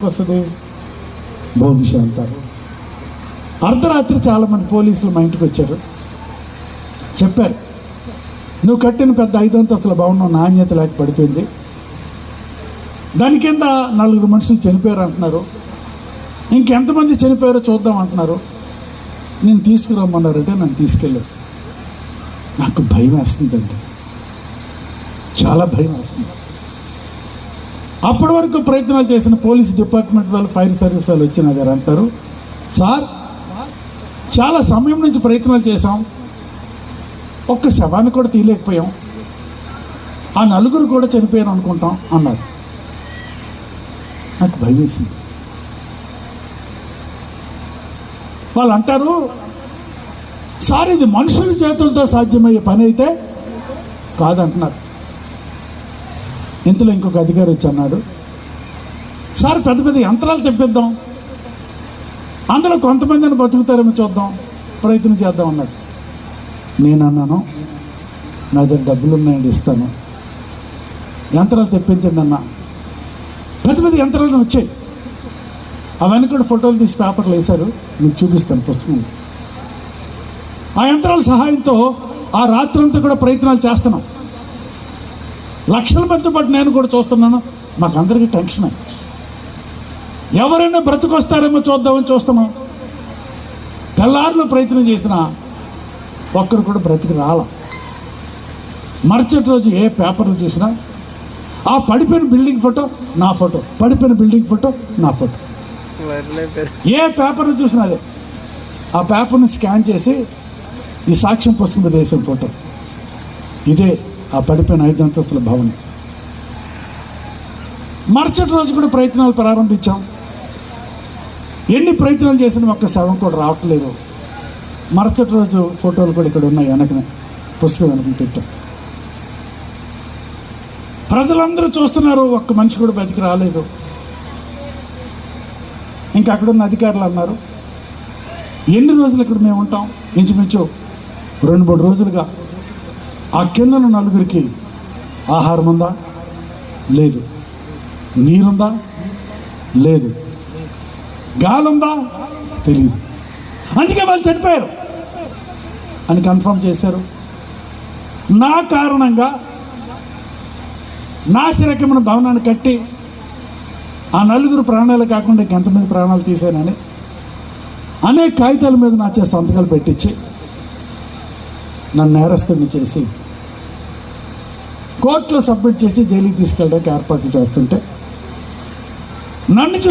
వస్తుంది భోగిష అంటారు. అర్ధరాత్రి చాలామంది పోలీసులు మా ఇంటికి వచ్చారు. చెప్పారు, నువ్వు కట్టిన పెద్ద 5 అంతస్తుల భవనం నాణ్యత లేక పడిపోయింది, దాని కింద 4 మనుషులు చనిపోయారు అంటున్నారు, ఇంకెంతమంది చనిపోయారో చూద్దాం అంటున్నారు. నేను తీసుకురమ్మన్నారంటే నన్ను తీసుకెళ్ళారు. నాకు భయం వేస్తుందండి, చాలా భయం వేస్తుంది. అప్పటి వరకు ప్రయత్నాలు చేసిన పోలీస్ డిపార్ట్మెంట్ వాళ్ళు, ఫైర్ సర్వీస్ వాళ్ళు వచ్చి నా దగ్గర అంటారు, సార్ చాలా సమయం నుంచి ప్రయత్నాలు చేశాం, ఒక్క శవాన్ని కూడా తీయలేకపోయాం, ఆ 4 కూడా చనిపోయారు అనుకుంటాం అన్నారు. నాకు భయం వేసింది. వాళ్ళు అంటారు, సార్ ఇది మనుషుల చేతులతో సాధ్యమయ్యే పని అయితే కాదంటున్నారు. ఇంతలో ఇంకొక అధికారి వచ్చి అన్నాడు, సార్ పెద్ద పెద్ద యంత్రాలు తెప్పిద్దాం, అందులో కొంతమందిని బతుకుతారేమో చూద్దాం, ప్రయత్నం చేద్దాం అన్నాడు. నేను అన్నాను, నా దగ్గర డబ్బులు ఉన్నాయండి, ఇస్తాను, యంత్రాలు తెప్పించండి అన్న. పెద్ద పెద్ద యంత్రాలు వచ్చాయి, అవన్నీ కూడా ఫోటోలు తీసి పేపర్లు వేశారు, మీకు చూపిస్తాను పుస్తకం. ఆ యంత్రాల సహాయంతో ఆ రాత్రంతా కూడా ప్రయత్నాలు చేస్తున్నాం. లక్షల మందితో పాటు నేను కూడా చూస్తున్నాను. మాకు అందరికీ టెన్షన్, ఎవరైనా బ్రతుకొస్తారేమో చూద్దామని చూస్తున్నాం. తెల్లారులో ప్రయత్నం చేసినా ఒక్కరు కూడా బ్రతికి రాల. మరుసటి రోజు ఏ పేపర్లు చూసినా ఆ పడిపోయిన బిల్డింగ్ ఫోటో నా ఫోటో, పడిపోయిన బిల్డింగ్ ఫోటో నా ఫోటో, ఏ పేపర్లు చూసినా అదే. ఆ పేపర్ని స్కాన్ చేసి ఈ సాక్ష్యం పుస్తకం మీద వేసిన ఫోటో ఇదే, ఆ పడిపోయిన 5 అంతస్తుల భవనం. మరుసటి రోజు కూడా ప్రయత్నాలు ప్రారంభించాం. ఎన్ని ప్రయత్నాలు చేసినా ఒక్క శవం కూడా రావట్లేదు. మరుసటి రోజు ఫోటోలు కూడా ఇక్కడ ఉన్నాయి, వెనకనే పుస్తకం వెనక పెట్టాం. ప్రజలందరూ చూస్తున్నారు, ఒక్క మనిషి కూడా బతికి రాలేదు. ఇంకా అక్కడున్న అధికారులు అన్నారు, ఎన్ని రోజులు ఇక్కడ మేము ఉంటాం? ఇంచుమించు 2-3 రోజులుగా ఆ కిందన 4 ఆహారం ఉందా? లేదు. నీరుందా? లేదు. గాలుందా? తెలియదు. అందుకే వాళ్ళు చనిపోయారు అని కన్ఫర్మ్ చేశారు. నా కారణంగా నాసిరకమైన భవనాన్ని కట్టి ఆ 4 ప్రాణాలు కాకుండా ఇంకెంతమంది ప్రాణాలు తీశానని అనేక కాగితాల మీద నా చేత సంతకాలు పెట్టించి నన్ను నేరస్తుని చేసి కోర్టులో సబ్మిట్ చేసి జైలుకి తీసుకెళ్ళడానికి ఏర్పాట్లు చేస్తుంటే నన్ను చూసి